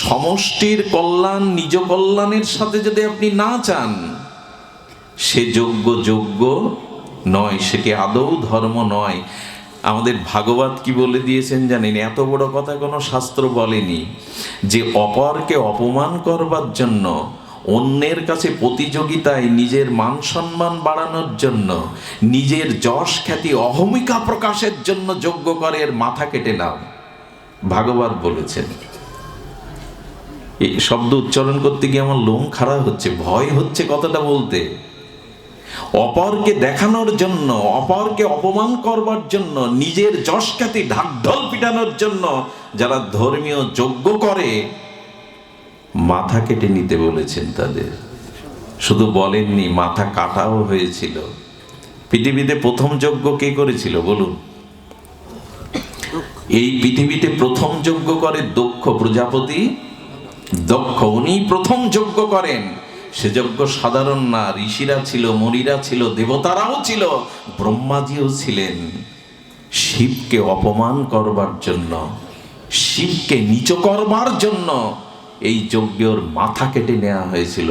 সমষ্টির কল্যাণ নিজ কল্যাণের সাথে যদি আপনি না চান, সে যোগ্য নয়, সেটি আদৌ ধর্ম নয়। আমাদের ভাগবত কি বলে দিয়েছেন জানেন? এত বড় কথা কোনো শাস্ত্র বলেনি, যে অপরকে অপমান করবার জন্য, অন্যের কাছে প্রতিযোগিতায় নিজের মান সম্মান বাড়ানোর জন্য, নিজের যশ খ্যাতি অহমিকা প্রকাশের জন্য যজ্ঞ করে এর মাথা কেটে নাও, ভাগবত বলেছেন। এই শব্দ উচ্চারণ করতে গিয়ে আমার লোম খাড়া হচ্ছে, ভয় হচ্ছে কথাটা বলতে। অপরকে দেখানোর জন্য, অপরকে অপমান করবার জন্য, নিজের যশ খ্যাতি ঢাকঢোল পিটানোর জন্য যারা ধর্মীয় যজ্ঞ করে, মাথা কেটে নিতে বলেছেন তাদের। শুধু বলেননি, মাথা কাটাও হয়েছিল। পৃথিবীতে প্রথম যজ্ঞ কে করেছিল বলুন? এই পৃথিবীতে প্রথম যজ্ঞ করে দক্ষ প্রজাপতি। দক্ষ, উনি প্রথম যজ্ঞ করেন। সে যজ্ঞ সাধারণ না, ঋষিরা ছিল, মণিরা ছিল, দেবতারাও ছিল, ব্রহ্মাজিও ছিলেন। শিবকে অপমান করবার জন্য, শিবকে নিচ করবার জন্য এই যজ্ঞের মাথা কেটে নেওয়া হয়েছিল।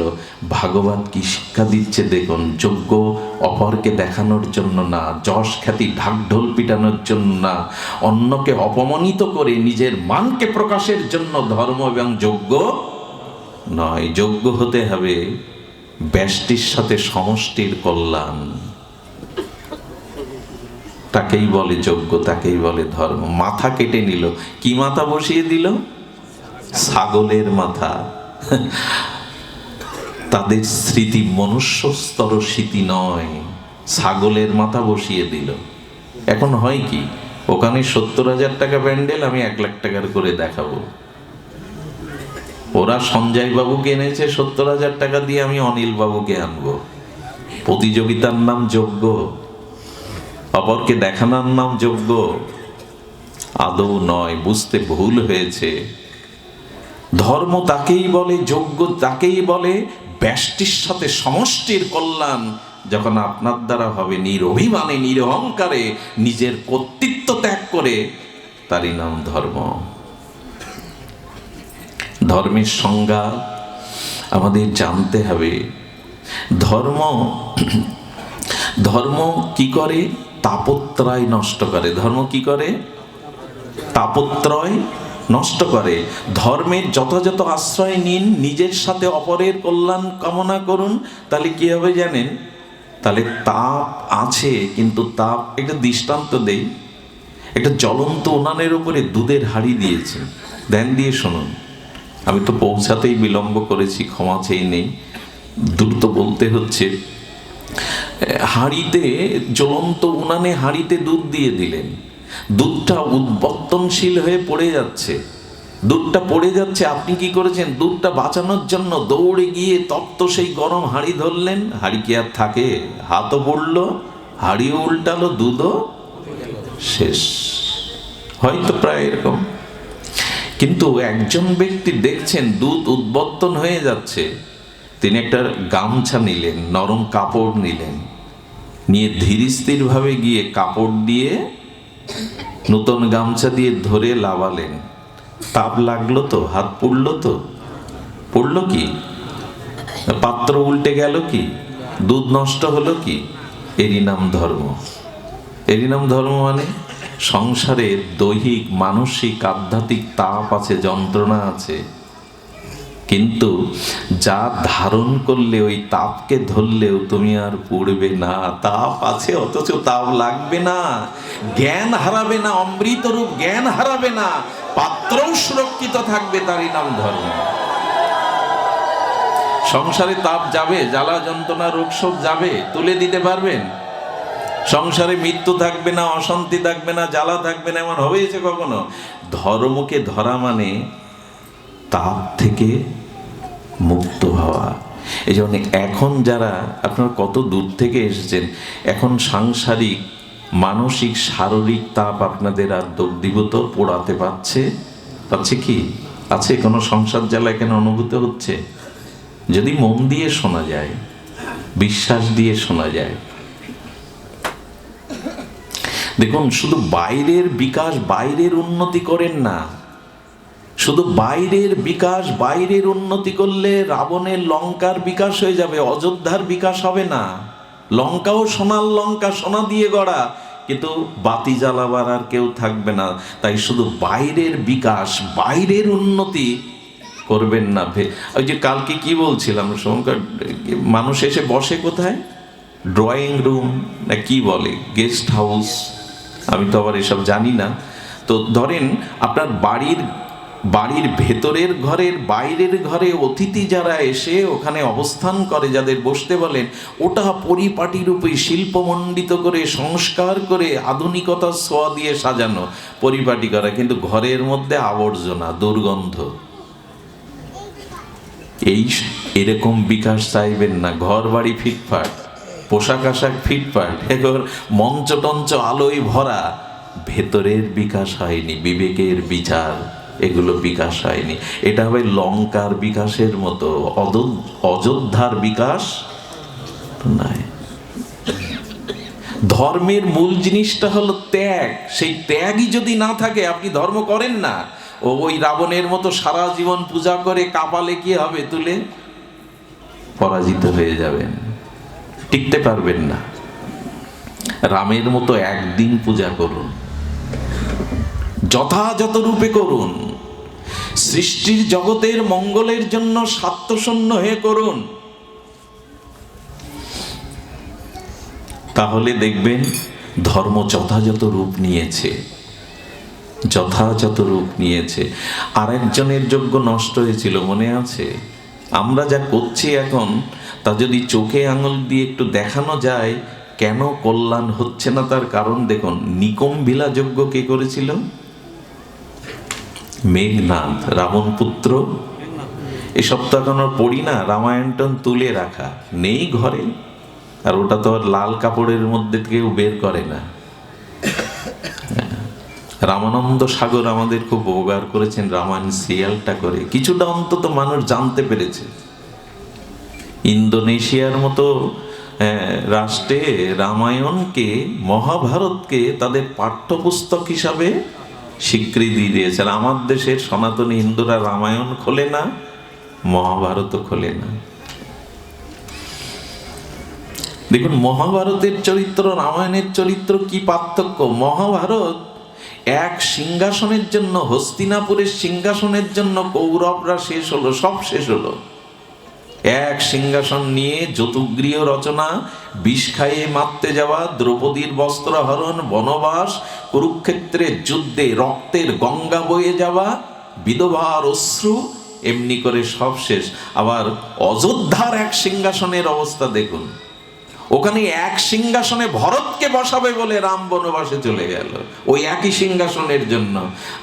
ভাগবত কি শিক্ষা দিচ্ছে দেখুন, যজ্ঞ অপরকে দেখানোর জন্য না, যশ খ্যাতি ঢাকঢোল পিটানোর জন্য না, অন্যকে অপমানিত করে নিজের মানকে প্রকাশের জন্য ধর্ম এবং যজ্ঞ নয়। যজ্ঞ হতে হবে ব্যষ্টির সাথে সমষ্টির কল্যাণ, তাকেই বলে যজ্ঞ, তাকেই বলে ধর্ম। মাথা কেটে নিল, কি মাথা বসিয়ে দিল? ছাগলের মাথা। তাদের স্মৃতি মনুষ্য স্তর স্মৃতি নয়, ছাগলের মাথা বসিয়ে দিল। এখন হয় কি, ওখানে 70,000 টাকা প্যান্ডেল, আমি 1 লাখ টাকার করে দেখাবো। ওরা সঞ্জয় বাবুকে এনেছে 70,000 টাকা দিয়ে, আমি অনিল বাবুকে আনবো। প্রতিযোগিতার নাম যজ্ঞ, অপরকে দেখানোর নাম যজ্ঞ আদৌ নয়। বুঝতে ভুল হয়েছে। ধর্ম তাকেই বলে, যজ্ঞ তাকেই বলে ব্যষ্টির সাথে সমষ্টির কল্যাণ যখন আপনার দ্বারা হবে, নিরভিমানে নিরহংকারে নিজের কর্তৃত্ব ত্যাগ করে, তারই নাম ধর্ম। ধর্মের সংজ্ঞা আমাদের জানতে হবে। ধর্ম কি করে? তাপত্রয় নষ্ট করে। ধর্ম কি করে? তাপত্রয় নষ্ট করে। ধর্মের যথাযথ আশ্রয় নিন, নিজের সাথে অপরের কল্যাণ কামনা করুন, তাহলে কি হবে জানেন? তাহলে তাপ আছে, কিন্তু তাপ, একটা দৃষ্টান্ত দেই। একটা জ্বলন্ত উনানের উপরে দুধের হাঁড়ি দিয়েছে, ধ্যান দিয়ে শুনুন। আমি তো পৌঁছাতেই বিলম্ব করেছি, ক্ষমা চেয়ে নেই, দ্রুত বলতে হচ্ছে। হাঁড়িতে, জ্বলন্ত উনানে হাঁড়িতে দুধ দিয়ে দিলেন, দুধটা উদ্বর্তনশীল হয়ে পড়ে যাচ্ছে, দুধটা পড়ে যাচ্ছে। আপনি কি করেছেন? দুধটা বাঁচানোর জন্য দৌড়ে গিয়ে তপ্ত সেই গরম হাঁড়ি ধরলেন। হাঁড়ি কি আর থাকে? হাতও পড়লো, হাঁড়িও উল্টালো, দুধও শেষ। হয়তো প্রায় এরকম। কিন্তু একজন ব্যক্তি দেখছেন দুধ উদ্বর্তন হয়ে যাচ্ছে, তিনি একটা গামছা নিলেন, নরম কাপড় নিলেন, নিয়ে ধীরস্থির ভাবে গিয়ে কাপড় দিয়ে, নতুন গামছা দিয়ে ধরে লাগালেন। তাপ লাগলো তো? হাত পুড়লো তো? পড়লো কি? পাত্র উল্টে গেল কি? দুধ নষ্ট হলো কি? এরই নাম ধর্ম। এরই নাম ধর্ম। মানে সংসারের দৈহিক, মানসিক, আধ্যাত্মিক তাপ আছে, যন্ত্রণা আছে, কিন্তু যা ধারণ করলে, ওই তাপকে ধরলেও তুমি আর পড়বে না। তাপ আছে, অথচ তাপ লাগবে না, জ্ঞান হারাবে না, অমৃতরূপ জ্ঞান হারাবে না, পাত্রও সুরক্ষিত থাকবে, তারই নাম ধর্ম। সংসারে তাপ যাবে, জ্বালা যন্ত্রণা রোগ শোক যাবে, তুলে দিতে পারবেন? সংসারে মৃত্যু থাকবে না, অশান্তি থাকবে না, জ্বালা থাকবে না, এমন হয়েছে কখনো? ধর্মকে ধরা মানে তাপ থেকে মুক্ত হওয়া। এই জন্য এখন যারা, আপনারা কত দূর থেকে এসেছেন, এখন সাংসারিক, মানসিক, শারীরিক তাপ আপনাদের আর দগ্ধীভূত পোড়াতে পারছে কি? আছে কোনো সংসার জ্বালা এখানে অনুভূত হচ্ছে? যদি মন দিয়ে শোনা যায়, বিশ্বাস দিয়ে শোনা যায়। দেখুন, শুধু বাইরের বিকাশ, বাইরের উন্নতি করেন না, শুধু বাইরের বিকাশ, বাইরের উন্নতি করলে রাবণের লঙ্কার বিকাশ হয়ে যাবে, অযোধ্যার বিকাশ হবে না। লঙ্কাও সোনার লঙ্কা, সোনা দিয়ে গড়া, কিন্তু বাতি জ্বালাবার আর কেউ থাকবে না। তাই শুধু বাইরের বিকাশ, বাইরের উন্নতি করবেন না। ওই যে কালকে কি বলছিলাম, শঙ্কর, মানুষ এসে বসে কোথায়? ড্রয়িং রুম না কি বলে, গেস্ট হাউস, আমি তো আবার এসব জানি না। তো ধরেন আপনার বাড়ির ভেতরের ঘরের বাইরের ঘরে অতিথি যারা এসে ওখানে অবস্থান করে, যাদের বসতে বলেন, ওটা পরিপাটি রূপে শিল্পমণ্ডিত করে, সংস্কার করে, আধুনিকতার ছোঁয়া দিয়ে সাজানো, পরিপাটি করা। কিন্তু ঘরের মধ্যে আবর্জনা, দুর্গন্ধ। এরকম বিকাশ চাইবেন না। ঘর বাড়ি ফিটফাট, পোশাক আশাক ফিটফাট, এবার মঞ্চ টঞ্চ আলোয় ভরা, ভেতরের বিকাশ হয়নি, বিবেকের বিচার, এগুলো বিকাশ হয়নি। এটা হবে লঙ্কার বিকাশের মতো, অযোধ্যার বিকাশ নাই। ধর্মের মূল জিনিসটা হলো ত্যাগ। সেই ত্যাগই যদি না থাকে, আপনি ধর্ম করেন না, ওই রাবণের মতো সারা জীবন পূজা করে কাপালে কি হবে? তুলে পরাজিত হয়ে যাবেন, টিকতে পারবেন না। রামের মতো একদিন পূজা করুন, যথাযথ রূপে করুন, সৃষ্টির জগতের মঙ্গলের জন্য স্বার্থশূন্য হয়ে করুন। তাহলে দেখবেন ধর্ম যথাযথ রূপ নিয়েছে, যথাযথ রূপ নিয়েছে। আরেকজনের যজ্ঞ নষ্ট হয়েছিল, মনে আছে? আমরা যা করছি এখন, তা যদি চোখে আঙুল দিয়ে একটু দেখানো যায় কেন কল্যাণ হচ্ছে না, তার কারণ দেখুন। নিকম্ভিলা যজ্ঞ কে করেছিল? মেঘনাদ, রাবণ পুত্র। এসব তো এখন পড়ি না, রামায়ণটন তুলে রাখা নেই ঘরে। আর ওটা তো আর লাল কাপড়ের মধ্যে কেউ বের করে না। রামানন্দ সাগর আমাদের খুব উপকার করেছেন রামায়ণ সিরিয়ালটা করে, কিছুটা অন্তত মানুষ জানতে পেরেছে। ইন্দোনেশিয়ার মতো রাষ্ট্রে রামায়ণকে, মহাভারতকে তাদের পাঠ্যপুস্তক হিসাবে স্বীকৃতি দিয়েছে। আর আমার দেশের সনাতনী হিন্দুরা রামায়ণ খোলে না, মহাভারতও খোলে না। দেখুন মহাভারতের চরিত্র, রামায়ণের চরিত্র কি পার্থক্য। মহাভারত এক সিংহাসনের জন্য, হস্তিনাপুরের সিংহাসনের জন্য কৌরবরা শেষ হলো, সব শেষ হলো। এক সিংহাসন নিয়ে যতুগৃহ রচনা, বিষ খাইয়ে মারতে যাওয়া, দ্রৌপদীর বস্ত্রহরণ, বনবাস, কুরুক্ষেত্রের যুদ্ধে রক্তের গঙ্গা বয়ে যাওয়া, বিধবার অশ্রু, এমনি করে সব শেষ। আবার অযোধ্যার এক সিংহাসনের অবস্থা দেখুন। ওখানে এক সিংহাসনে ভরতকে বসাবে বলে রাম বনবাসে চলে গেল, ওই একই সিংহাসনের জন্য।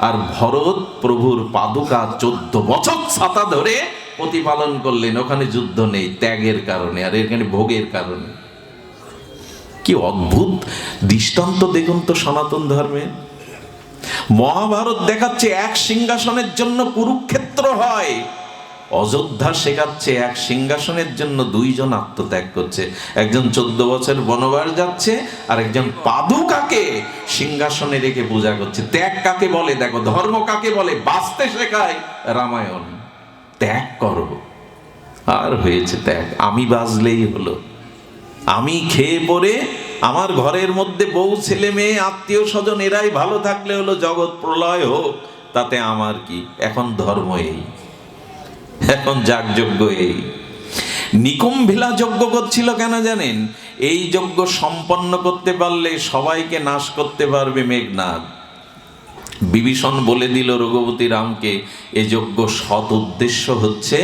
আর ভরত প্রভুর পাদুকা 14 বছর ছাতা ধরে প্রতিপালন করলেন। ওখানে যুদ্ধ নেই, ত্যাগের কারণে, আর এখানে ভোগের কারণে। কি অদ্ভুত দৃষ্টান্ত দেখুন তো সনাতন ধর্মে। মহাভারত দেখাচ্ছে এক সিংহাসনের জন্য কুরুক্ষেত্র হয়, অযোধ্যা শেখাচ্ছে এক সিংহাসনের জন্য 2 জন আত্মত্যাগ করছে। একজন 14 বছর বনবাস যাচ্ছে, আর একজন পাদুকাকে সিংহাসনে রেখে পূজা করছে। ত্যাগ কাকে বলে দেখো, ধর্ম কাকে বলে, বাঁচতে শেখায় রামায়ণ। ত্যাগ করো, আর হয়েছে ত্যাগ। আমি বাঁচলেই হলো, আমি খেয়ে পরে আমার ঘরের মধ্যে বউ ছেলে মেয়ে আত্মীয় স্বজন এরাই ভালো থাকলে হলো, জগৎ প্রলয় হোক তাতে আমার কি। এখন ধর্ম এই, এখন যাগযজ্ঞ এই। নিকুম্ভিলা যজ্ঞ করছিল কেন জানেন? এই যজ্ঞ সম্পন্ন করতে পারলে সবাইকে নাশ করতে পারবে মেঘনাদ। বিভীষণ বলে দিল রঘুপতি রামকে, এ যজ্ঞ সৎ উদ্দেশ্য হচ্ছে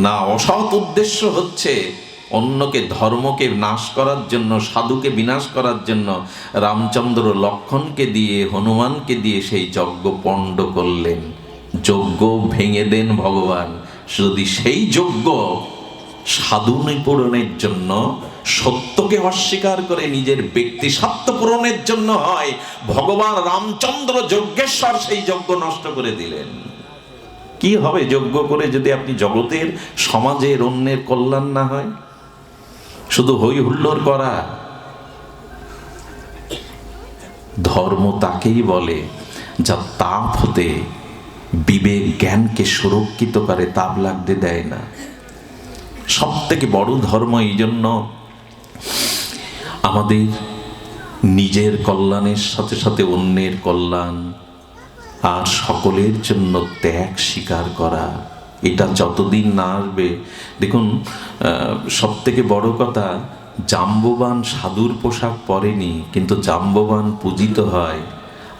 না, অসৎ উদ্দেশ্য হচ্ছে। অন্যকে, ধর্মকে নাশ করার জন্য, সাধুকে বিনাশ করার জন্য রামচন্দ্র লক্ষ্মণকে দিয়ে, হনুমানকে দিয়ে সেই যজ্ঞ পণ্ড করলেন। যজ্ঞ ভেঙে দেন ভগবান। যদি সেই যজ্ঞ সাধু পূরণের জন্য, সত্যকে অস্বীকার করে নিজের ব্যক্তি স্বার্থ পূরণের জন্য হয়, ভগবান রামচন্দ্র যজ্ঞেশ্বর সেই যজ্ঞ নষ্ট করে দিলেন। কি হবে যজ্ঞ করে যদি আপনি জগতের, সমাজের, অন্যের কল্যাণ না হয়? শুধু হই হুল্লোড় করা। ধর্ম তাকেই বলে যা তাপ হতে বিবেক জ্ঞানকে সুরক্ষিত করে, তাপ লাগতে দেয় না। সব থেকে বড় ধর্ম এই জন্য আমাদের নিজের কল্যাণের সাথে সাথে অন্যের কল্যাণ আর সকলের জন্য ত্যাগ স্বীকার করা। এটা যতদিন না আসবে, দেখুন সব থেকে বড় কথা, জাম্ববান সাধুর পোশাক পরেনি, কিন্তু জাম্ববান পূজিত হয়।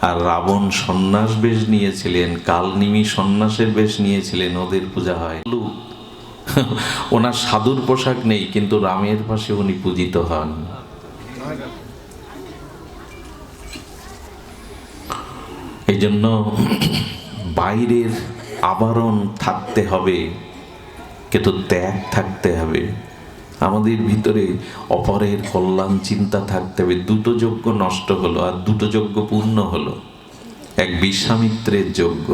আর রাবণ সন্ন্যাস বেশ নিয়েছিলেন, কালনিমি সন্ন্যাসের বেশ নিয়েছিলেন, ওদের পূজা হয়। ওনার সাধুর পোশাক নেই, কিন্তু রামের পাশে উনি পূজিত হন। এই জন্য বাইরের আবরণ থাকতে হবে, কিন্তু ত্যাগ থাকতে হবে। আমাদের ভিতরে অপরের কল্যাণ চিন্তা থাকতে হবে। দুটো যজ্ঞ নষ্ট হলো, আর দুটো যজ্ঞ পূর্ণ হলো। এক বিশ্বামিত্রের যজ্ঞ,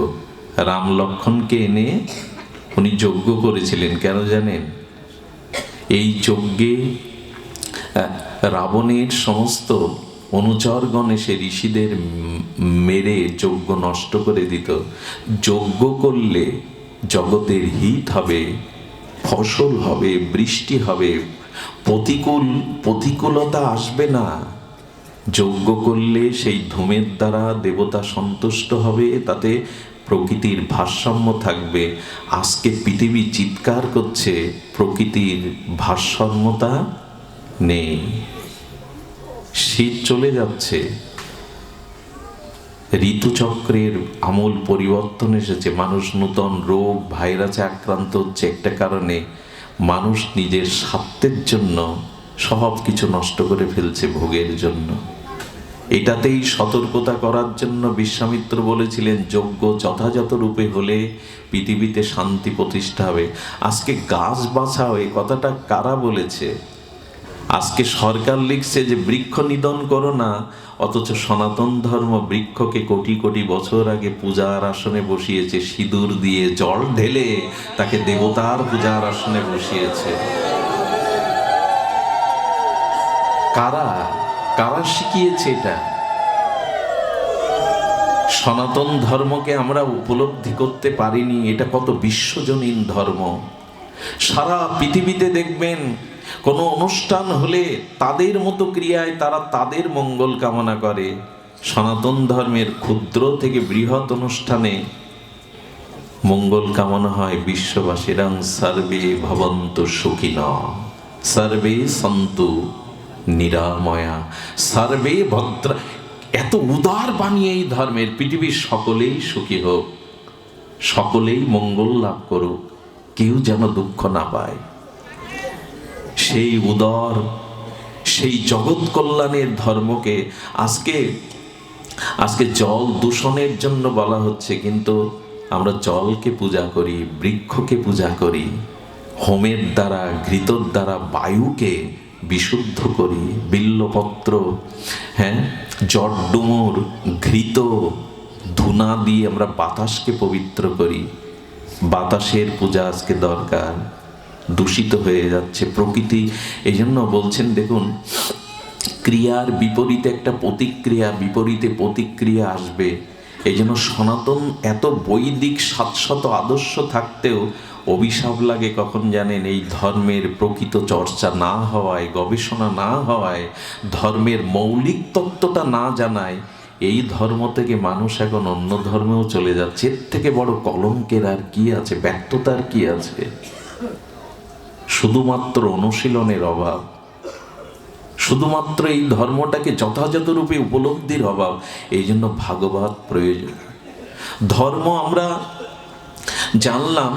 রাম লক্ষ্মণকে এনে উনি যজ্ঞ করেছিলেন। কেন জানেন? এই যজ্ঞে রাবণের সমস্ত অনুচরগণ এসে ঋষিদের মেরে যজ্ঞ নষ্ট করে দিত। যজ্ঞ করলে জগতের হিত হবে, ফসল হবে, বৃষ্টি হবে, প্রতিকূলতা আসবে না। যজ্ঞ করলে সেই ধূমের দ্বারা দেবতা সন্তুষ্ট হবে, তাতে প্রকৃতির ভারসাম্য থাকবে। আজকে পৃথিবী চিৎকার করছে প্রকৃতির ভারসাম্যতা নেই, শীত চলে যাচ্ছে, ঋতুচক্রের আমূল পরিবর্তন এসেছে, মানুষ নূতন রোগ ভাইরাসে আক্রান্ত হচ্ছে। একটা কারণে মানুষ নিজের স্বার্থের জন্য সব কিছু নষ্ট করে ফেলছে ভোগের জন্য। এটাতেই সতর্কতা করার জন্য বিশ্বামিত্র বলেছিলেন, যজ্ঞ যথাযথ রূপে হলে পৃথিবীতে শান্তি প্রতিষ্ঠা হবে। আজকে গাছ বাঁচাও, এই কথাটা কারা বলেছে? আজকে সরকার লিখছে যে বৃক্ষ নিধন করো না, অথচ সনাতন ধর্ম বৃক্ষকে কোটি কোটি বছর আগে পূজার আসনে বসিয়েছে, সিঁদুর দিয়ে জল ঢেলে তাকে দেবতার পূজার আসনে বসিয়েছে। কারা কারা শিখিয়েছে এটা? সনাতন ধর্মকে আমরা উপলব্ধি করতে পারিনি, এটা কত বিশ্বজনীন ধর্ম। সারা পৃথিবীতে দেখবেন কোনো অনুষ্ঠান হলে তাদের মতো ক্রিয়ায় তারা তাদের মঙ্গল কামনা করে। সনাতন ধর্মের ক্ষুদ্র থেকে বৃহৎ অনুষ্ঠানে মঙ্গল কামনা হয় বিশ্ববাসীরাং সর্বে ভবন্তু সুখিনঃ সর্বে সন্তু নিরাময়া সর্বে ভদ্র। এত উদার বাণী এই ধর্মের। পৃথিবীর সকলেই সুখী হোক, সকলেই মঙ্গল লাভ করুক, কেউ যেন দুঃখ না পায়। সেই উদার, সেই জগৎ কল্যাণের ধর্মকে আজকে জল দূষণের জন্য বলা হচ্ছে, কিন্তু আমরা জলকে পূজা করি, বৃক্ষকে পূজা করি, হোমের দ্বারা ঘৃতর দ্বারা বায়ুকে বিশুদ্ধ করি, বিল্লপত্র, জটডুমুর, ঘৃত, ধূনা দিয়ে আমরা বাতাসকে পবিত্র করি। বাতাসের পূজা আজকে দরকার। দূষিত হয়ে যাচ্ছে প্রকৃতি। এই জন্য বলছেন, দেখুন, ক্রিয়ার বিপরীতে একটা প্রতিক্রিয়া, বিপরীতে প্রতিক্রিয়া আসবে। এই জন্য সনাতন এত বৈদিক 700 আদর্শ থাকতেও অভিশাপ লাগে কখন জানেন? এই ধর্মের প্রকৃত চর্চা না হওয়ায়, গবেষণা না হওয়ায়, ধর্মের মৌলিক তত্ত্বটা না জানায়। এই ধর্ম থেকে মানুষ এখন অন্য ধর্মেও চলে যাচ্ছে। এর থেকে বড় কলঙ্কের আর কি আছে, ব্যর্থতার কি আছে? শুধুমাত্র অনুশীলনের অভাব, শুধুমাত্র এই ধর্মটাকে যথাযথ রূপে উপলব্ধির অভাব। এই জন্য ভাগবত প্রয়োজন। ধর্ম আমরা জানলাম,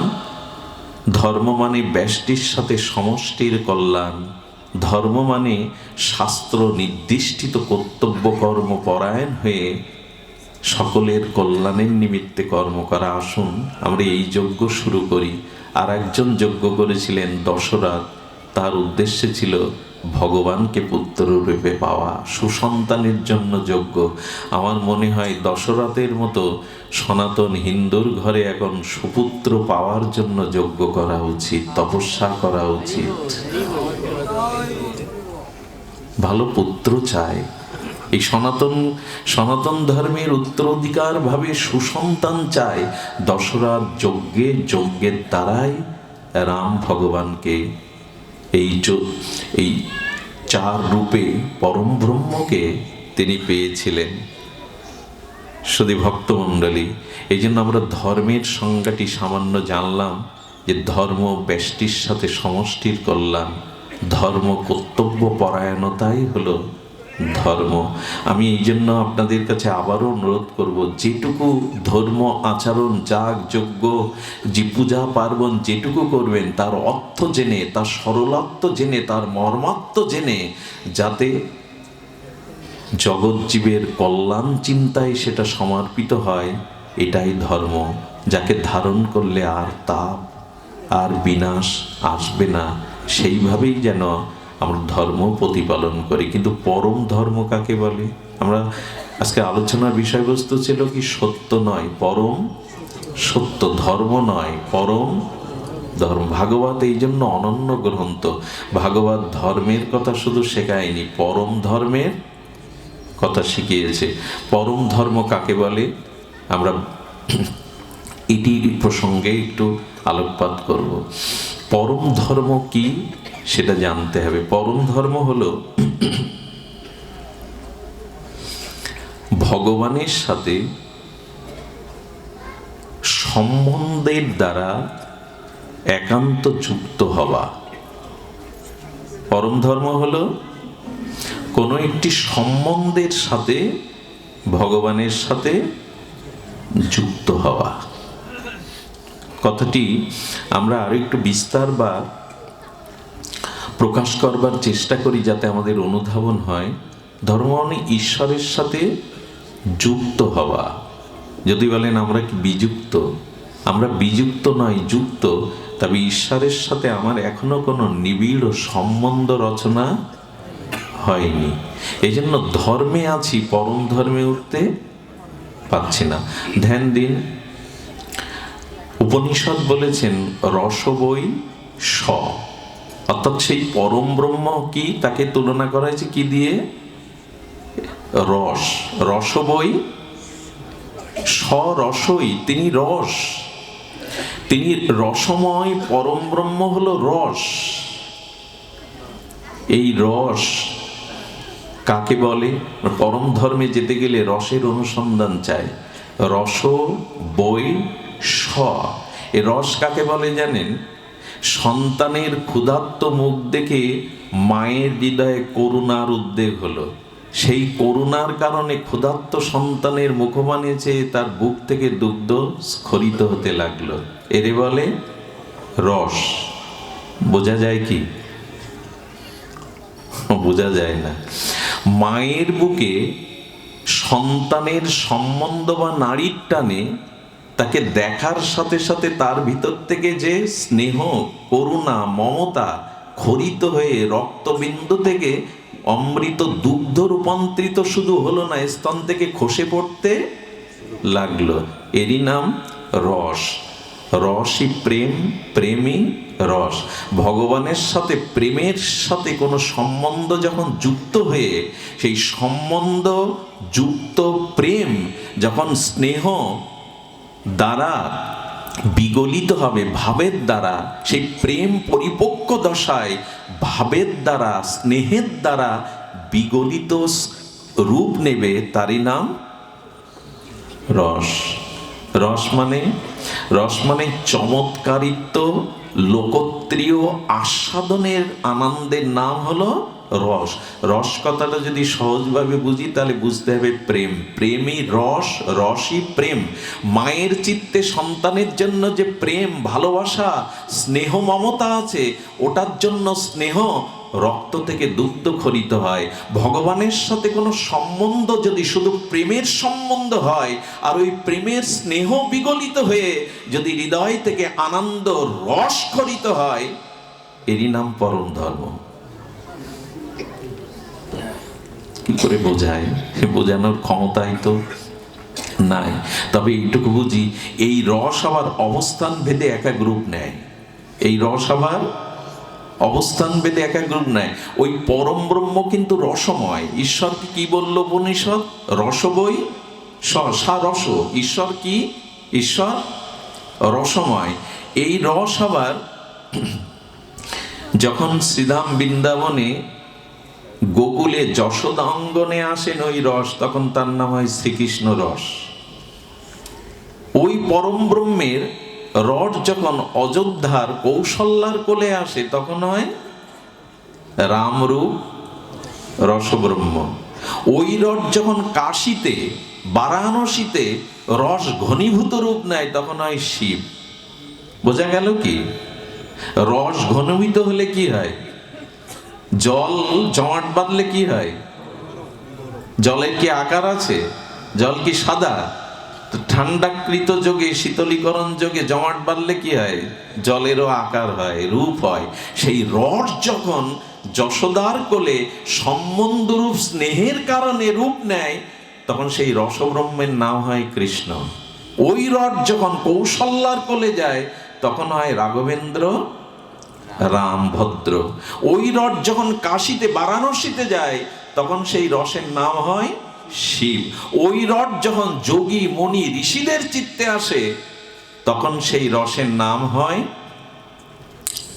ধর্ম মানে ব্যষ্টির সাথে সমষ্টির কল্যাণ। ধর্ম মানে শাস্ত্র নির্দিষ্টিত কর্তব্য কর্ম পরায়ণ হয়ে সকলের কল্যাণের নিমিত্তে কর্ম করা। আসুন আমরা এই যজ্ঞ শুরু করি। আর একজন যজ্ঞ করেছিলেন দশরথ, তার উদ্দেশ্য ছিল ভগবানকে পুত্র রূপে পাওয়া, সুসন্তানের জন্য যজ্ঞ। আমার মনে হয় দশরথের মতো সনাতন হিন্দুর ঘরে এখন সুপুত্র পাওয়ার জন্য যজ্ঞ করা উচিত, তপস্যা করা উচিত। ভালো পুত্র চায়, এই সনাতন ধর্মের উত্তরাধিকার ভাবে সুসন্তান চায়। দশরথ যজ্ঞের দ্বারাই রাম ভগবানকে এই চার রূপে পরম ব্রহ্মকে তিনি পেয়েছিলেন। শুধু ভক্তমণ্ডলী, এই জন্য আমরা ধর্মের সংজ্ঞাটি সামান্য জানলাম, যে ধর্ম ব্যষ্টির সাথে সমষ্টির কল্যাণ, ধর্ম কর্তব্য পরায়ণতাই হলো ধর্ম। আমি এই জন্য আপনাদের কাছে আবারও অনুরোধ করব, যেটুকু ধর্ম আচরণ, যাগ যজ্ঞ, যে পূজা পার্বণ যেটুকু করবেন, তার অর্থ জেনে, তার সরলার্থ জেনে, তার মর্মার্থ জেনে, যাতে জগৎজীবের কল্যাণ চিন্তায় সেটা সমর্পিত হয়, এটাই ধর্ম। যাকে ধারণ করলে আর তাপ আর বিনাশ আসবে না, সেইভাবেই যেন আমরা ধর্ম প্রতিপালন করি। কিন্তু পরম ধর্ম কাকে বলে? আমরা আজকে আলোচনার বিষয়বস্তু ছিল কি সত্য নয় পরম সত্য, ধর্ম নয় পরম ধর্ম। ভাগবত এই জন্য অনন্য গ্রন্থ। ভাগবত ধর্মের কথা শুধু শেখায়নি, পরম ধর্মের কথা শিখিয়েছে। পরম ধর্ম কাকে বলে আমরা এটি প্রসঙ্গে একটু আলোকপাত করব। পরম ধর্ম কি সেটা জানতে হবে। পরম ধর্ম হলো ভগবানের সাথে সম্বন্ধের দ্বারা একান্ত যুক্ত হওয়া। পরম ধর্ম হলো কোনো একটি সম্বন্ধের সাথে ভগবানের সাথে যুক্ত হওয়া। কথাটি আমরা আরো একটু বিস্তার বা প্রকাশ করবার চেষ্টা করি, যাতে আমাদের অনুধাবন হয়। ধর্ম মানে ঈশ্বরের সাথে যুক্ত হওয়া। যদি বলেন আমরা কি বিযুক্ত, আমরা বিযুক্ত নয়, যুক্ত। তবে ঈশ্বরের সাথে আমার এখনো কোনো নিবিড় সম্বন্ধ রচনা হয়নি। এই জন্য ধর্মে আছি, পরম ধর্মে উঠতে পাচ্ছি না। ধ্যান দিন, উপনিষদ বলেছেন রস বই স, অর্থাৎ সেই পরম ব্রহ্ম কি, তাকে তুলনা করা হয়েছে কি দিয়ে? রস। রস বই স, রসই, তিনি রস, তিনি রসময়। পরম ব্রহ্ম হলো রস। এই রস কাকে বলে? পরম ধর্মে যেতে গেলে রসের অনুসন্ধান চাই। রস বই স। এ রস কাকে বলে জানেন? সন্তানের ক্ষুধার্ত মুখ দেখে মায়ের হৃদয়ে করুণার উদ্বেগ হলো। সেই করুণার কারণে ক্ষুধার্ত সন্তানের মুখপানে চেয়ে তার বুক থেকে দুগ্ধ স্খলিত হতে লাগলো। এরে বলে রস। বোঝা যায় কি? বোঝা যায় না। মায়ের বুকে সন্তানের সম্বন্ধ বা নারীর টানে তাকে দেখার সাথে সাথে তার ভিতর থেকে যে স্নেহ, করুণা, মমতা খরিত হয়ে রক্তবিন্দু থেকে অমৃত দুগ্ধ রূপান্তরিত শুধু হলো না, স্তন থেকে খসে পড়তে লাগলো। এরই নাম রস। রসই প্রেম, প্রেমই রস। ভগবানের সাথে প্রেমের সাথে কোনো সম্বন্ধ যখন যুক্ত হয়ে, সেই সম্বন্ধ যুক্ত প্রেম যখন স্নেহ দ্বারা বিগলিত হবে, ভাবের দ্বারা, সেই প্রেম পরিপক্ক দশায় ভাবের দ্বারা, স্নেহের দ্বারা বিগলিত রূপ নেবে, তারই নাম রস। রস মানে চমৎকারিত্ব, লোকত্রিয় আস্বাদনের আনন্দের নাম হলো রস। রস কথাটা যদি সহজভাবে বুঝি তাহলে বুঝতে হবে প্রেম। প্রেমই রস, রসই প্রেম। মায়ের চিত্তে সন্তানের জন্য যে প্রেম, ভালোবাসা, স্নেহ, মমতা আছে, ওটার জন্য স্নেহ রক্ত থেকে দুগ্ধ খরিত হয়। ভগবানের সাথে কোনো সম্বন্ধ যদি শুধু প্রেমের সম্বন্ধ হয়, আর ওই প্রেমের স্নেহ বিগলিত হয়ে যদি হৃদয় থেকে আনন্দ রস খরিত হয়, এরই নাম পরম ধর্ম। কি করে বোঝায়? বোঝানোর ক্ষমতাই তো নাই। তবে এইটুকু বুঝি, এই রস আবার অবস্থান ভেদে এক এক রূপ নেয়। এই রস আবার অবস্থান ভেদে এক এক রূপ নেয়। ওই পরম ব্রহ্ম কিন্তু রসময়। ঈশ্বরকে কি বলল উপনিষদ? রস বই সা রস। ঈশ্বর কি? ঈশ্বর রসময়। এই রস আবার যখন শ্রীধাম বৃন্দাবনে গোকুলে যশোদা অঙ্গনে আসেন ওই রস, তখন তার নাম হয় শ্রীকৃষ্ণ রস। ওই পরম ব্রহ্মের রস যখন অযোধ্যার কৌশল্যার কোলে আসে তখন হয় রামরূপ রসব্রহ্ম। ওই রস যখন কাশীতে বারাণসীতে রস ঘনীভূত রূপ নেয় তখন হয় শিব। বোঝা গেল কি? রস ঘনীভূত হলে কি হয়? জল জমাট বাঁধলে কি হয়? জলের কি আকার আছে? জল কি সাদা? ঠান্ডাকৃত যোগে শীতলীকরণ যোগে জমাট বাঁধলে কি হয়? জলেরও আকার হয়, রূপ হয়। সেই রস যখন যশোদার কোলে সম্বন্ধরূপ স্নেহের কারণে রূপ নেয় তখন সেই রসব্রহ্মের নাম হয় কৃষ্ণ। ওই রস যখন কৌশল্যার কোলে যায় তখন হয় রাঘবেন্দ্র রামভদ্র। ওই রস যখন কাশীতে বারাণসীতে যায় তখন সেই রসের নাম হয় শিব। ওই রস যখন যোগী মণি ঋষিদের চিত্তে আসে তখন সেই রসের নাম হয়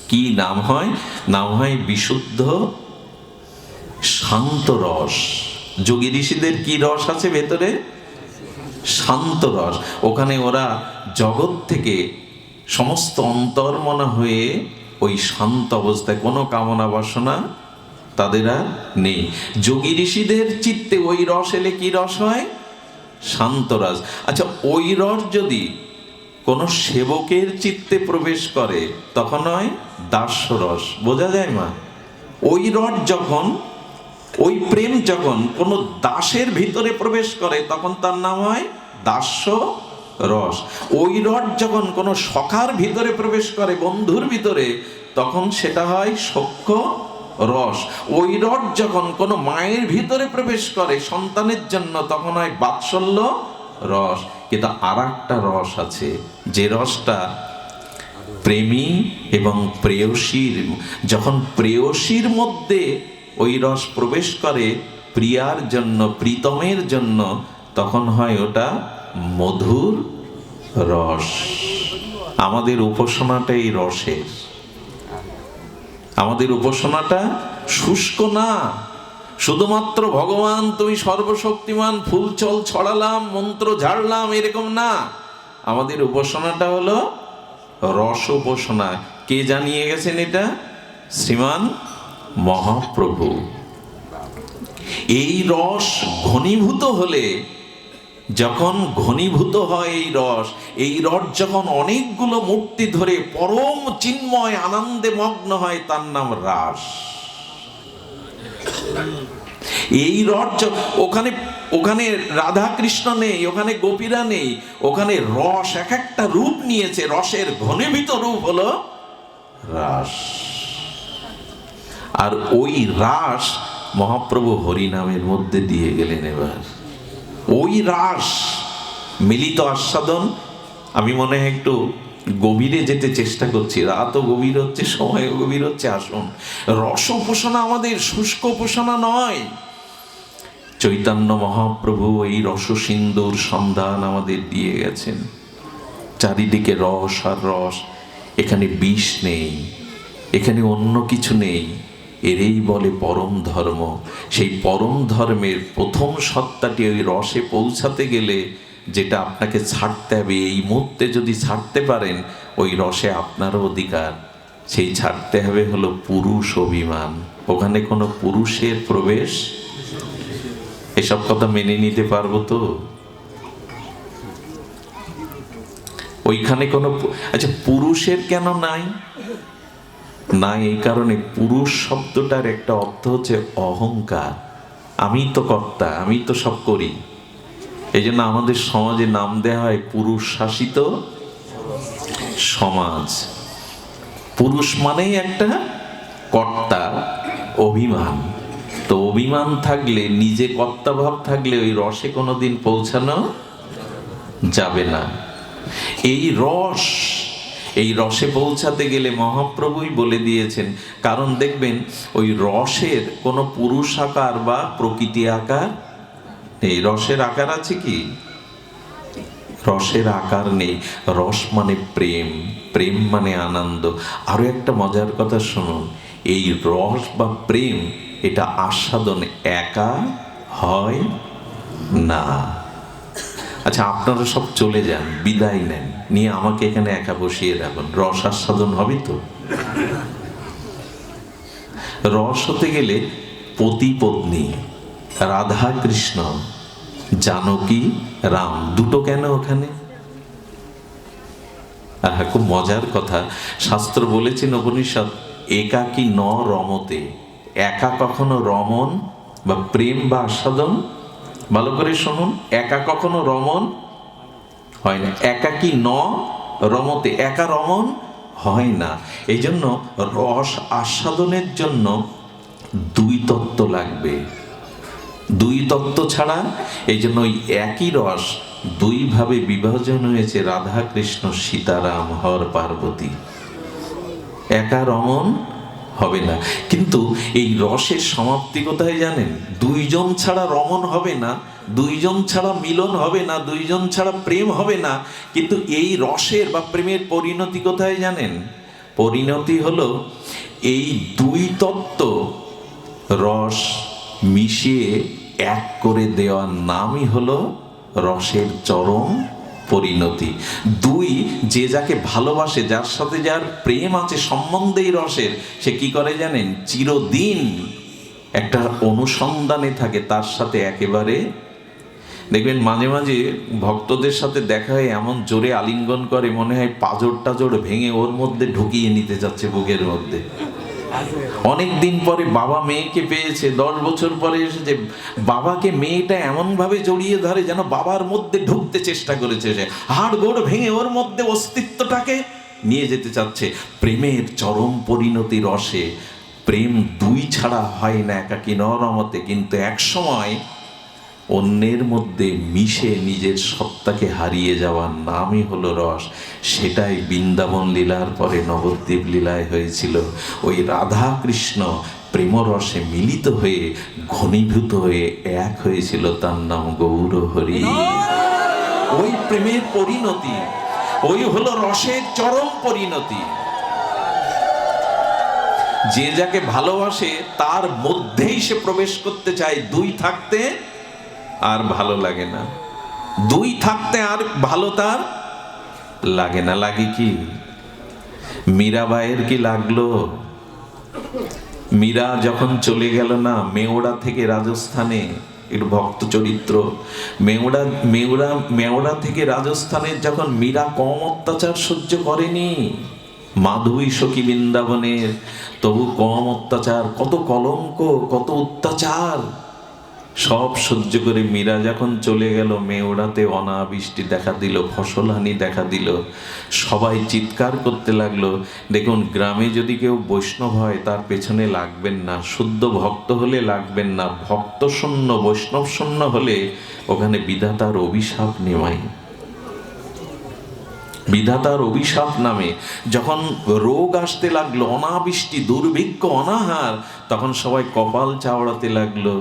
কি? নাম হয় বিশুদ্ধ শান্ত রস। যোগী ঋষিদের কি রস আছে ভেতরে? শান্ত রস। ওখানে ওরা জগৎ থেকে সমস্ত অন্তর্মনা হয়ে ওই শান্ত অবস্থায়, কোনো কামনা বাসনা তাদের আর নেই। যোগী ঋষিদের চিত্তে ওই রস এলে কি রস হয়? শান্ত রস। আচ্ছা, ওই রস যদি কোনো সেবকের চিত্তে প্রবেশ করে তখন হয় দাস্য রস। বোঝা যায় মা? ওই রস যখন, ওই প্রেম যখন কোনো দাসের ভিতরে প্রবেশ করে তখন তার নাম হয় দাস্য রস। ওই রস যখন কোনো সখার ভিতরে প্রবেশ করে, বন্ধুর ভিতরে, তখন সেটা হয় সখ্য রস। ওই রস যখন কোনো মায়ের ভিতরে প্রবেশ করে সন্তানের জন্য তখন হয় বাৎসল্য রস। কিন্তু আর একটা রস আছে, যে রসটা প্রেমী এবং প্রেয়সীর, যখন প্রেয়সীর মধ্যে ওই রস প্রবেশ করে প্রিয়ার জন্য, প্রীতমের জন্য, তখন হয় ওটা মধুর রস। আমাদের উপাসনাটা এই রসের। আমাদের উপাসনাটা শুষ্ক না, শুধুমাত্র ভগবান তুমি সর্বশক্তিমান, ফুল চল ছড়ালাম, মন্ত্র ঝাড়লাম, এরকম না। আমাদের উপাসনাটা হলো রস উপাসনা। কে জানিয়ে গেছেন এটা? শ্রীমান মহাপ্রভু। এই রস ঘনীভূত হলে, যখন ঘনীভূত হয় এই রস যখন অনেকগুলো মূর্তি ধরে পরম চিন্ময় আনন্দে মগ্ন হয় তার নাম রাস। এই রস ওখানে রাধা কৃষ্ণ নেই, ওখানে গোপীরা নেই, ওখানে রস এক একটা রূপ নিয়েছে। রসের ঘনীভূত রূপ হলো রাস। আর ওই রাস মহাপ্রভু হরিনামের মধ্যে দিয়ে গেলেন। এবার ওই রাস মিলিত আস্বাদন। আমি মনে হয় একটু গভীরে যেতে চেষ্টা করছি, রাতও গভীর হচ্ছে, সময়ও গভীর হচ্ছে। আসুন, রস উপাসনা আমাদের শুষ্ক উপাসনা নয়। চৈতন্য মহাপ্রভু এই রস সিন্ধুর সন্ধান আমাদের দিয়ে গেছেন। চারিদিকে রস আর রস। এখানে বিষ নেই, এখানে অন্য কিছু নেই। এরই বলে পরম ধর্ম। সেই পরম ধর্মের প্রথম সত্তাটি ওই রসে পৌঁছাতে গেলে যেটা আপনাকে ছাড়তে হবে, এই মুহূর্তে যদি ছাড়তে পারেন ওই রসে আপনারও অধিকার। সেই ছাড়তে হবে হলো পুরুষ অভিমান। ওখানে কোনো পুরুষের প্রবেশ, এসব কথা মেনে নিতে পারবো তো? ওইখানে কোনো, আচ্ছা পুরুষের কেন নাই? না, এই কারণে পুরুষ শব্দটার একটা অর্থ হচ্ছে অহংকার। আমি তো কর্তা, আমি তো সব করি। এই জন্য আমাদের সমাজে নাম দেওয়া হয় পুরুষ শাসিত সমাজ। পুরুষ মানেই একটা কর্তা, অভিমান। তো অভিমান থাকলে, নিজে কর্তা ভাব থাকলে ওই রসে কোনোদিন পৌঁছানো যাবে না। এই রস, এই রসে পৌঁছাতে গেলে মহাপ্রভুই বলে দিয়েছেন। কারণ দেখবেন ওই রসের কোনো পুরুষ আকার বা প্রকৃতি আকার নেই। রসের আকার আছে কি? রসের আকার নেই। রস মানে প্রেম, প্রেম মানে আনন্দ। আরো একটা মজার কথা শুনুন, এই রস বা প্রেম এটা আস্বাদন একা হয় না। আচ্ছা, আপনারা সব চলে যান, বিদায় নেন, নিয়ে আমাকে এখানে একা বসিয়ে রাখুন, রস আস্বাদন হবে তো? রস হতে গেলে পতি পত্নী, রাধা কৃষ্ণ, জানকী রাম, দুটো কেন ওখানে? খুব মজার কথা, শাস্ত্র বলেছেন উপনিষদ, একাকী ন রমতে, একা কখনো রমন বা প্রেম বা আস্বাদন, ভালো করে শুনুন, একা কখনো রমন হয় না। একাকী ন রমতে, একা রমন হয় না। এই জন্য রস আস্বাদনের জন্য দুই তত্ত্ব লাগবে। দুই তত্ত্ব ছাড়া, এই জন্য ওই একই রস দুই ভাবে বিভাজন হয়েছে, রাধা কৃষ্ণ সীতারাম হর পার্বতী। একা রমন হবে না। কিন্তু এই রসের সমাপ্তি কোথায় জানেন? দুইজন ছাড়া রমন হবে না, দুইজন ছাড়া মিলন হবে না, দুইজন ছাড়া প্রেম হবে না। কিন্তু এই রসের বা প্রেমের পরিণতি কোথায় জানেন? পরিণতি হলো এই দুই তত্ত্ব রস মিশিয়ে এক করে দেওয়ার নামই হলো রসের চরম পরিণতি। দুই, যে যাকে ভালোবাসে, যার সাথে যার প্রেম আছে, সম্বন্ধেই রসের, সে কি করে জানেন? চিরদিন একটা অনুসন্ধানে থাকে তার সাথে একেবারে। দেখবেন মাঝে মাঝে ভক্তদের সাথে দেখা হয়, এমন জোরে আলিঙ্গন করে মনে হয় পাঁজর টাজর ভেঙে ওর মধ্যে ঢুকিয়ে নিতে যাচ্ছে বুকের মধ্যে। অনেক দিন পরে বাবা মেয়েকে পেয়েছে, 10 বছর পরে এসেছে, বাবাকে মেয়েটা এমন ভাবে জড়িয়ে ধরে যেন বাবার মধ্যে ঢুকতে চেষ্টা করেছে, সে হাড় গোড় ভেঙে ওর মধ্যে অস্তিত্বটাকে নিয়ে যেতে চাচ্ছে। প্রেমের চরম পরিণতি রসে। প্রেম দুই ছাড়া হয় না, একাকী ন রমতে, কিন্তু এক সময় অন্যের মধ্যে মিশে নিজের সত্তাকে হারিয়ে যাওয়ার নামই হলো রস। সেটাই বৃন্দাবন লীলার পরে নবদ্বীপ লীলায় হয়েছিল। ওই রাধা কৃষ্ণ প্রেমরসে মিলিত হয়ে ঘনীভূত হয়ে এক হয়েছিল, তার নাম গৌর হরি। ওই প্রেমের পরিণতি, ওই হলো রসের চরম পরিণতি। যে যাকে ভালোবাসে তার মধ্যেই সে প্রবেশ করতে চায়, দুই থাকতে আর ভালো লাগে না, দুই থাকতে আর ভালো তার লাগে না। লাগে কি? মীরাবাইয়ের কি লাগলো? মীরা যখন চলে গেল না মেওড়া থেকে রাজস্থানে, একটু ভক্ত চরিত্র, মেওড়া থেকে রাজস্থানে যখন মীরা কম অত্যাচার সহ্য করেনি, মাধবী সখী বৃন্দাবনের, তবু কম অত্যাচার, কত কলঙ্ক, কত অত্যাচার সব সহ্য করে মীরা যখন চলে গেল, মেওড়াতে অনাবৃষ্টি দেখা দিল, ফসলহানি দেখা দিল, সবাই চিৎকার করতে লাগলো। দেখুন, গ্রামে যদি কেউ বৈষ্ণব হয় তার পেছনে লাগবেন না, শুদ্ধ ভক্ত হলে লাগবেন না, ভক্ত শূন্য বৈষ্ণব শূন্য হলে ওখানে বিধাতার অভিশাপ নেমায়। বিধাতার অভিশাপ নামে যখন রোগ আসতে লাগলো, অনাবৃষ্টি, দুর্ভিক্ষ, অনাহার, তখন সবাই কপাল চাওড়াতে লাগলো,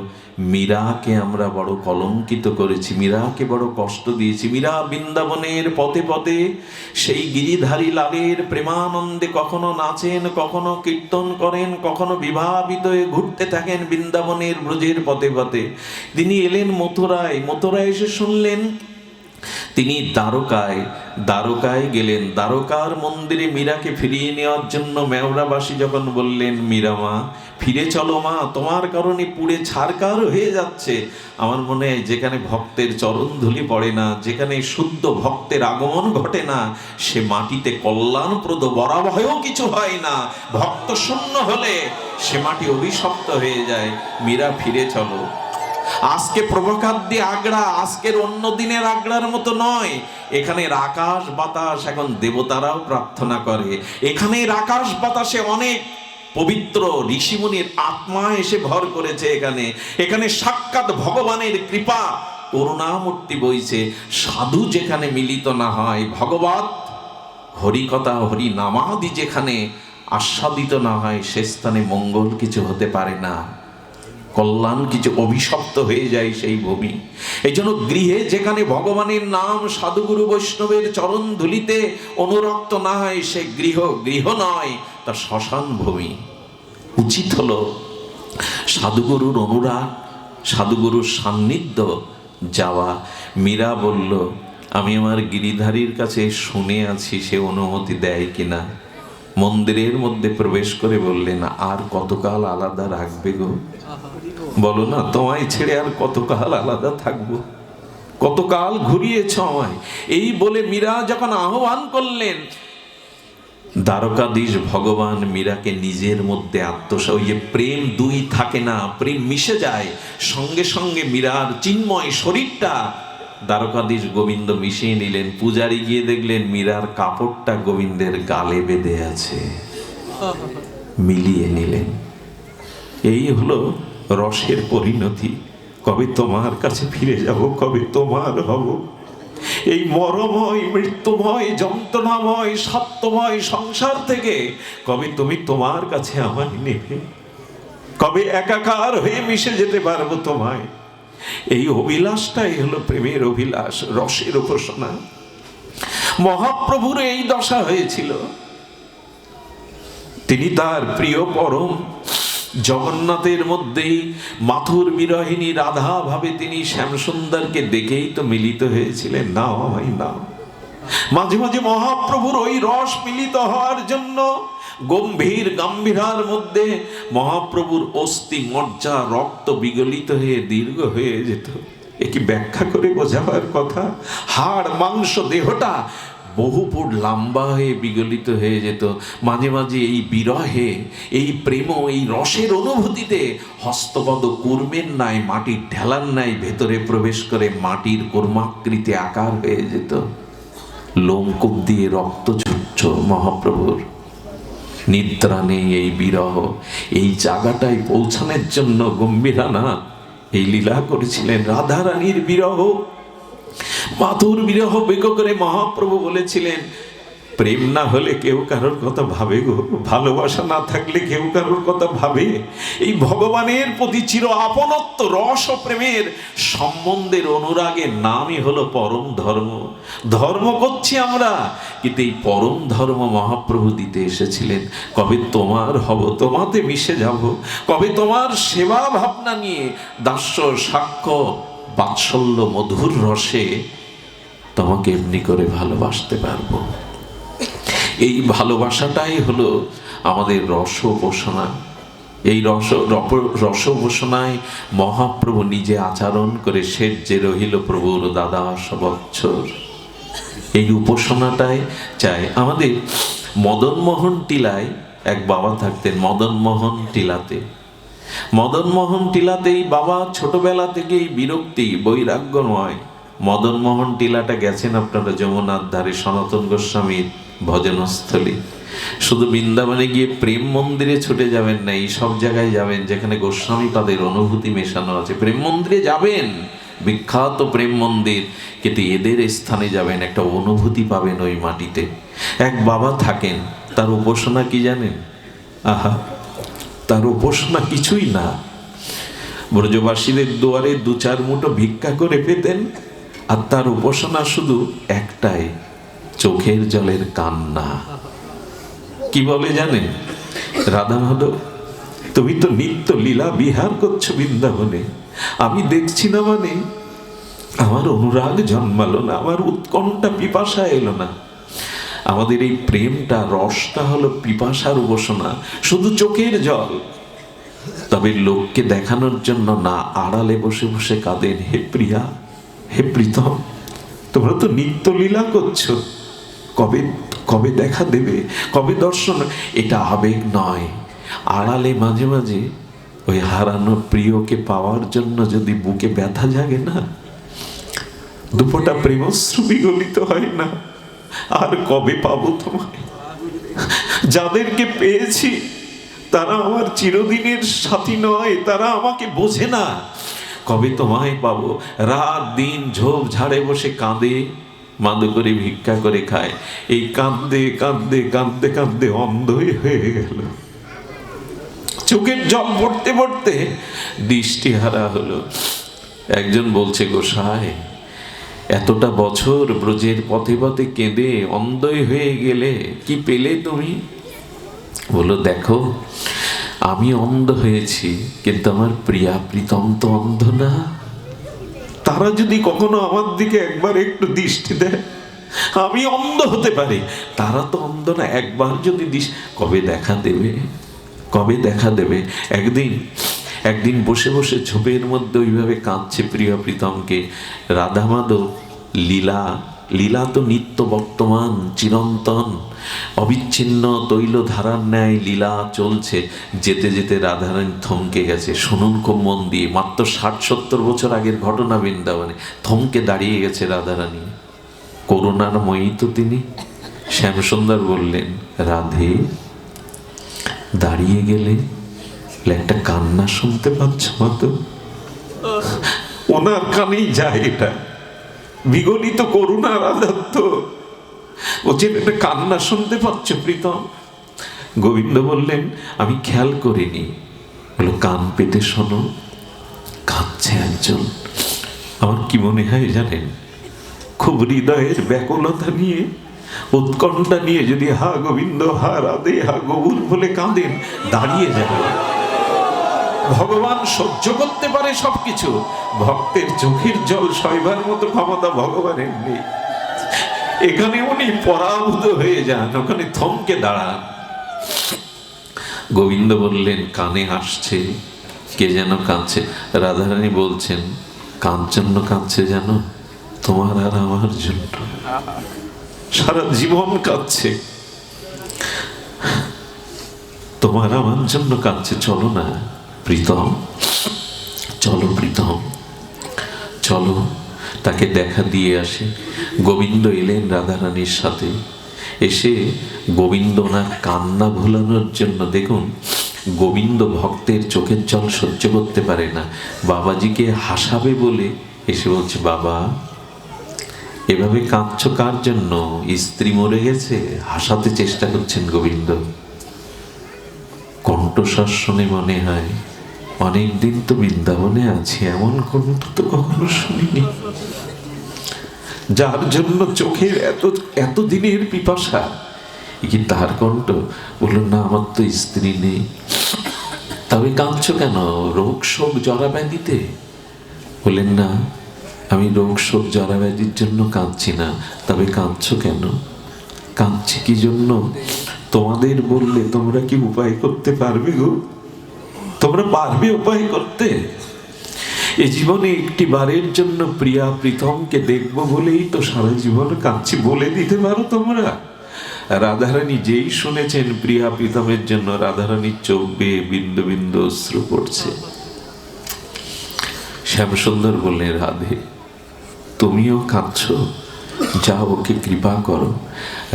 মীরাকে আমরা বড় কলঙ্কিত করেছি, মীরাকে বড় কষ্ট দিয়েছি। মীরা বৃন্দাবনের পথে পথে সেই গিরিধারী লালের প্রেমানন্দে কখনো নাচেন, কখনো কীর্তন করেন, কখনো বিভাবিত হয়ে ঘুরতে থাকেন বৃন্দাবনের ব্রজের পথে পথে। তিনি এলেন মথুরায়, মথুরায় এসে শুনলেন তিনি দ্বারকায় গেলেন। দ্বারকার মন্দিরে মীরাকে ফিরিয়ে নেওয়ার জন্য মেওড়াবাসী যখন বললেন, মীরা মা ফিরে চলো মা, তোমার কারণে পুড়ে ছারকার হয়ে যাচ্ছে। আমার মনে হয় যেখানে ভক্তের চরণ ধুলি পড়ে না, যেখানে শুদ্ধ ভক্তের আগমন ঘটে না, সে মাটিতে কল্যাণপ্রদ বরাবহেও কিছু হয় না। ভক্ত শূন্য হলে সে মাটি অভিশপ্ত হয়ে যায়। মীরা ফিরে চলো। আজকে প্রভুখাদ্যে আগ্রা আজকের অন্য দিনের আগ্রার মতো নয়। এখানের আকাশ বাতাস এখন দেবতারাও প্রার্থনা করে। এখানের আকাশ বাতাসে অনেক পবিত্র ঋষিমুনির আত্মা এসে ভর করেছে। এখানে সাক্ষাৎ ভগবানের কৃপা করুণামূর্তি বইছে। সাধু যেখানে মিলিত না হয়, ভগবত হরিকথা হরি নামাদি যেখানে আস্বাদিত না হয় সে স্থানে মঙ্গল কিছু হতে পারে না, কল্যাণ কিছু অভিশপ্ত হয়ে যায় সেই ভূমি। এই জন্য গৃহে যেখানে ভগবানের নাম সাধুগুরু বৈষ্ণবের চরণ ধুলিতে অনুরক্ত না হয় সে গৃহ গৃহ নয়, তা শ্মশান ভূমি। উচিত হলো সাধুগুরুর অনুরাগ, সাধুগুরুর সান্নিধ্য যাওয়া। মীরা বলল, আমি আমার গিরিধারীর কাছে শুনে আছি সে অনুমতি দেয় কিনা। মন্দিরের মধ্যে প্রবেশ করে বললেন, আর কতকাল আলাদা রাখবে গো? বলো না, তোমায় ছেড়ে আর কতকাল আলাদা থাকবো, কতকাল ঘুরিয়েছ আমায়। এই বলে মীরা যখন আহ্বান করলেন, দ্বারকাধীশ ভগবান মীরাকে নিজের মধ্যে ওই যে প্রেম দুই থাকে না, প্রেম মিশে যায়, সঙ্গে সঙ্গে মীরার চিন্ময় শরীরটা দ্বারকাধীশ গোবিন্দ মিশিয়ে নিলেন। পূজারি গিয়ে দেখলেন মীরার কাপড়টা গোবিন্দের গালে বেঁধে আছে, মিলিয়ে নিলেন। এই হলো রসের পরিণতি। কবে তোমার কাছে ফিরে যাব, কবে তোমার হব। এই মরময়, মৃত্যুময়, যন্ত্রণাময়, সত্যময় সংসার থেকে কবে তুমি তোমার কাছে আমায় নেবে, কবে একাকার হয়ে মিশে যেতে পারবো তোমায়। এই অভিলাষটাই হলো প্রেমের অভিলাষ, রসের উপাসনা। মহাপ্রভুর এই দশা হয়েছিল। তিনি তার প্রিয় পরম জগন্নাথের মধ্যেই মাথুর বিরহিনী রাধা ভাবে তিনি শ্যামসুন্দরকে দেখেই তো মিলিত হয়েছিলেন। নাও আমায় নাও। মাঝে মাঝে মহাপ্রভুর ওই রস মিলিত হওয়ার জন্য গম্ভীর গাম্ভীরার মধ্যে মহাপ্রভুর অস্থি মজ্জা রক্ত বিগলিত হয়ে দীর্ঘ হয়ে যেত। এ কি ব্যাখ্যা করে বোঝাবার কথা? হাড় মাংস দেহটা বহু ফুট লম্বা হয়ে বিগলিত হয়ে যেত। মাঝে মাঝে এই বিরহে, এই প্রেম, এই রসের অনুভূতিতে হস্তপদ কুর্মের ন্যায়, মাটির ঢেলার ন্যায় ভেতরে প্রবেশ করে মাটির কর্মাকৃতি আকার হয়ে যেত। লোমকূপ দিয়ে রক্ত ঝরছ মহাপ্রভুর। নিদ্রা নেই এই বিরহ। এই জায়গাটায় পৌঁছানোর জন্য গম্ভীরানাথ এই লীলা করেছিলেন। রাধারানীর বিরহ, মাথুর বিরহ বেগ করে মহাপ্রভু বলেছিলেন, প্রেম না হলে কেউ কারোর কথা ভাবে গো, ভালোবাসা না থাকলে কেউ কারোর কথা ভাবে। এই ভগবানের প্রতি চির আপনত্ব রস ও প্রেমের সম্বন্ধের অনুরাগের নামই হলো পরম ধর্ম। ধর্ম করছি আমরা, কিন্তু এই পরম ধর্ম মহাপ্রভু দিতে এসেছিলেন। কবে তোমার হব, তোমাতে মিশে যাব, কবে তোমার সেবা ভাবনা নিয়ে দাস্য সাক্ষ্য বাৎসল্য মধুর রসে তোমাকে এমনি করে ভালোবাসতে পারবো। এই ভালোবাসাটাই হলো আমাদের রস উপাসনা। এই রস উপাসনায় মহাপ্রভু নিজে আচরণ করে শেষ যে রহিল প্রভুর দ্বাদশ বৎসর। এই উপাসনাটাই চাই আমাদের। মদনমোহন টিলায় এক বাবা থাকতেন, মদনমোহন টিলাতে। মদনমোহন টিলাতেই বাবা ছোটবেলা থেকেই বিরক্তি, বৈরাগ্যময়। মদনমোহন টিলাটা গেছেন আপনারা যমুনার ধারে, সনাতন গোস্বামীর ভজনস্থলী। শুধু বৃন্দাবনে গিয়ে প্রেম মন্দিরে ছুটে যাবেন না, এই সব জায়গায় যাবেন যেখানে গোস্বামী তাদের অনুভূতি মেশানো আছে। প্রেম মন্দিরে যাবেন, বিখ্যাত প্রেম মন্দির, কিন্তু এদের স্থানে যাবেন, একটা অনুভূতি পাবেন ওই মাটিতে। এক বাবা থাকেন, তার উপাসনা কি জানেন? আহা, তার উপাসনা কিছুই না। ব্রজবাসীদের দুয়ারে দু চার মুঠো ভিক্ষা করে পেতেন, আর তার উপাসনা শুধু একটাই, চোখের জলের কান্না। কি বলে জানেন? রাধা মাধব, তুমি তো নিত্য লীলা বিহার করছো বৃন্দাবনে, আমি দেখছি না, মানে আমার অনুরাগ জন্মালো না, আমার উৎকণ্ঠা পিপাসা এলো না। আমাদের এই প্রেমটা, রসটা হলো পিপাসার উপাসনা, শুধু চোখের জল। তবে লোককে দেখানোর জন্য না, আড়ালে বসে বসে কাঁদেন, হে প্রিয়া, হে প্রীতম, তোমরা তো নিত্য লীলা করছো, কবে কবে দেখা দেবে, কবে দর্শন? এটা আবেগ নয়। আড়ালে মাঝে মাঝে ওই হারানো প্রিয়কে পাওয়ার জন্য যদি বুকে ব্যথা জাগে না, দুপোটা প্রেমশ্রু বিগলিত হয় না, আর কবে পাবো তোমায়? যাদেরকে পেয়েছি তারা আমার চিরদিনের সাথী নয়, তারা আমাকে বোঝে না। কবে তোমায় পাবো? রাত দিন ঝোপ ঝাড়ে বসে কাঁদে, মাদু করে ভিক্ষা করে খায়। এই কাঁদতে কাঁদতে কাঁদতে কাঁদতে অন্ধই হয়ে গেল। চোখের জল পড়তে পড়তে দৃষ্টিহারা হলো। একজন বলছে, গোসাই, এতটা বছর ব্রজের পথে পথে কেঁদে অন্ধই হয়ে গেলে, কি পেলে তুমি? বলো, দেখো, আমি অন্ধ হয়েছি, কিন্তু আমার প্রিয়া প্রীতম তো অন্ধ না। তারা যদি কখনো আমার দিকে একবার একটু দৃষ্টি দেয়, আমি অন্ধ হতে পারি, তারা তো অন্ধ না। একবার যদি কবে দেখা দেবে, কবে দেখা দেবে? একদিন বসে বসে ঝোপের মধ্যে ওইভাবে কাঁদছে প্রিয় প্রীতমকে। রাধা মাধব লীলা তো নিত্য বর্তমান, চিরন্তন, অবিচ্ছিন্ন তৈল ধারার ন্যায় লীলা চলছে। যেতে যেতে রাধারানী থমকে গেছে। শুনুন খুব মন দিয়ে, মাত্র 60-70 বছর আগের ঘটনা বৃন্দাবনে। থমকে দাঁড়িয়ে গেছে রাধারানী। করুণার ময়ী তো তিনি। শ্যামসুন্দর বললেন, রাধে, দাঁড়িয়ে গেলে একটা কান্না শুনতে পাচ্ছ মাতো? ওনার কানেই যায় এটা, বিগলিত করুণা রাধাত্ম। বলছে, একটা কান্না শুনতে পাচ্ছ প্রীতম? গোবিন্দ বললেন, আমি খেয়াল করিনি। বলো, কান পেতে শোনো, কাঁদছে একজন। আমার কি মনে হয় জানেন, খুব হৃদয়ের ব্যাকুলতা নিয়ে, উৎকণ্ঠা নিয়ে যদি হা গোবিন্দ, হা রাধে, হা গৌর বলে কাঁদেন, দাঁড়িয়ে যাবে। ভগবান সহ্য করতে পারে সবকিছু, ভক্তের চোখের জল সইবার মতো ক্ষমতা ভগবানের নেই। এখানে উনি পরাভূত হয়ে যান, ওখানে থমকে দাঁড়ান। গোবিন্দ বললেন, কানে আসছে, কে যেন কাঁদছে। রাধারানী বলছেন, কার জন্য কাঁদছে জানো? তোমার আর আমার জন্য। সারা জীবন কাঁদছে, তোমার আমার জন্য কাঁদছে। চলো না প্রীতম, চলো প্রীতম, চলো তাকে দেখা দিয়ে আসে। গোবিন্দ এলেন রাধারানীর সাথে। এসে গোবিন্দ ওনার কান্না ভোলানোর জন্য, দেখুন, গোবিন্দ ভক্তের চোখের জল সহ্য করতে পারে না। বাবাজিকে হাসাবে বলে এসে বলছে, বাবা, এভাবে কাঁদছ কার জন্য? স্ত্রী মরে গেছে। হাসাতে চেষ্টা করছেন গোবিন্দ। কণ্ঠস্বর শুনে মনে হয় অনেকদিন তো বৃন্দাবনে আছি, এমন কণ্ঠ তো কখনো শুনিনি। যার জন্য চোখের এত দিনের পিপাসা, কি তার কণ্ঠ? বললো, না, আমার তো স্ত্রী নেই। তবে কাঁদছ কেন? রোগ শোক জরা ব্যাধিতে? বললেন, না, আমি রোগ শোক জরা ব্যাধির জন্য কাঁদছি না। তবে কাঁদছ কেন? কাঁদছি কি জন্য? তোমাদের বললে তোমরা কি উপায় করতে পারবে গো? তোমরা পারবে উপায় করতে? এ জীবনে একটি বারের জন্য প্রিয়া প্রীতমকে দেখবো বলেই তো সারা জীবন কাঁদছি, বলে দিতে পারো তোমরা? রাধারানী যেই শুনেছেন প্রিয়া প্রীতমের জন্য, রাধারানীর চোখ বেয়ে বিন্দু বিন্দু অশ্রু পড়ছে। শ্যামসুন্দর বললেন, রাধে, তুমিও কাঁদছ, যাও ওকে কৃপা করো।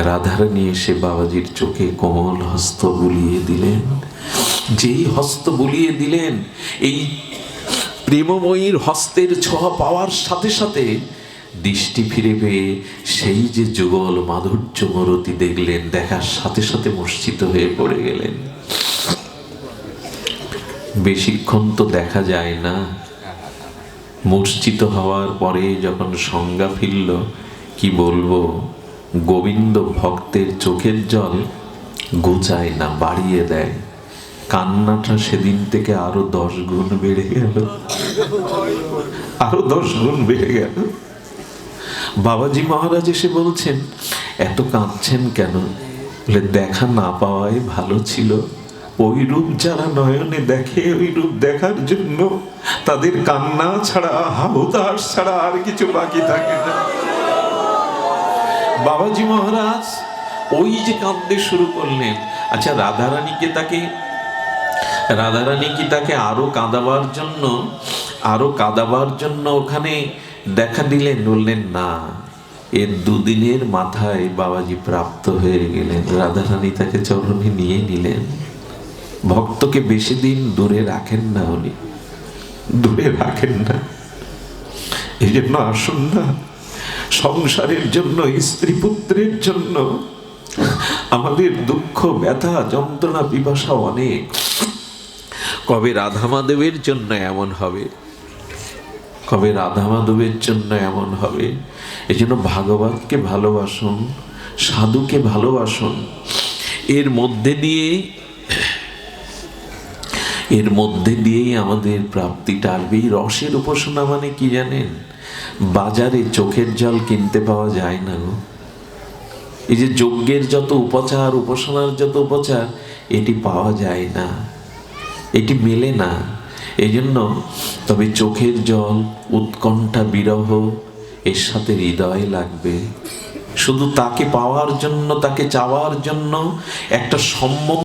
রাধারানী এসে বাবাজির চোখে কোমল হস্ত বুলিয়ে দিলেন। যেই হস্ত বুলিয়ে দিলেন, এই প্রেমময়ীর হস্তের ছোঁয়া পাওয়ার সাথে সাথে দৃষ্টি ফিরে পেয়ে সেই যে যুগল মাধুর্য মূরতি দেখলেন, দেখার সাথে সাথে মূর্ছিত হয়ে পড়ে গেলেন। বেশিক্ষণ তো দেখা যায় না। মূর্ছিত হওয়ার পরে যখন সংজ্ঞা ফিরল, কি বলবো, গোবিন্দ ভক্তের চোখের জল ঘুচায় না, বাড়িয়ে দেয়। কান্নাটা সেদিন থেকে আরো 10 গুণ বেড়ে গেল, আরো 10 গুণ বেড়ে গেল। বাবাজি মহারাজ এসে বলছেন, এত কাঁদছেন কেন? বলে, দেখা না পাওয়াই ভালো ছিল। ওই রূপ যারা নয়নে দেখে, ওই রূপ দেখার জন্য তাদের কান্না ছাড়া, হাহুতাশ ছাড়া আর কিছু বাকি থাকে না। বাবাজি মহারাজ ওই যে কাঁদতে শুরু করলেন। আচ্ছা, রাধারানী কি তাকে আরো কাঁদাবার জন্য ওখানে দেখা দিলেন? বললেন, না, এর 2 দিনের মাথায় বাবাজি প্রাপ্ত হয়ে গেলেন। রাধারানী তাকে চরণে নিয়ে নিলেন। ভক্তকে বেশি দিন দূরে রাখেন না, উনি দূরে রাখেন না। এই জন্য আসুন না, সংসারের জন্য, স্ত্রী পুত্রের জন্য আমাদের দুঃখ, ব্যথা, যন্ত্রণা, পিপাসা অনেক। কবে রাধা মাধবের জন্য এমন হবে, কবে রাধা মাধবের জন্য এমন হবে? এই জন্য ভাগবতকে ভালোবাসুন, সাধুকে ভালোবাসুন। এর মধ্যে দিয়েই আমাদের প্রাপ্তিটা আসবে। এই রসের উপাসনা মানে কি জানেন? বাজারে চোখের জল কিনতে পাওয়া যায় না গো। এই যে যজ্ঞের যত উপচার, উপাসনার যত উপচার, এটি পাওয়া যায় না, এটি মেলে না। এই জন্য তবে চোখের জল, উৎকণ্ঠা, বিরহ এর সাথে হৃদয় লাগবে। শুধু তাকে পাওয়ার জন্য, তাকে চাওয়ার জন্য একটা সম্যক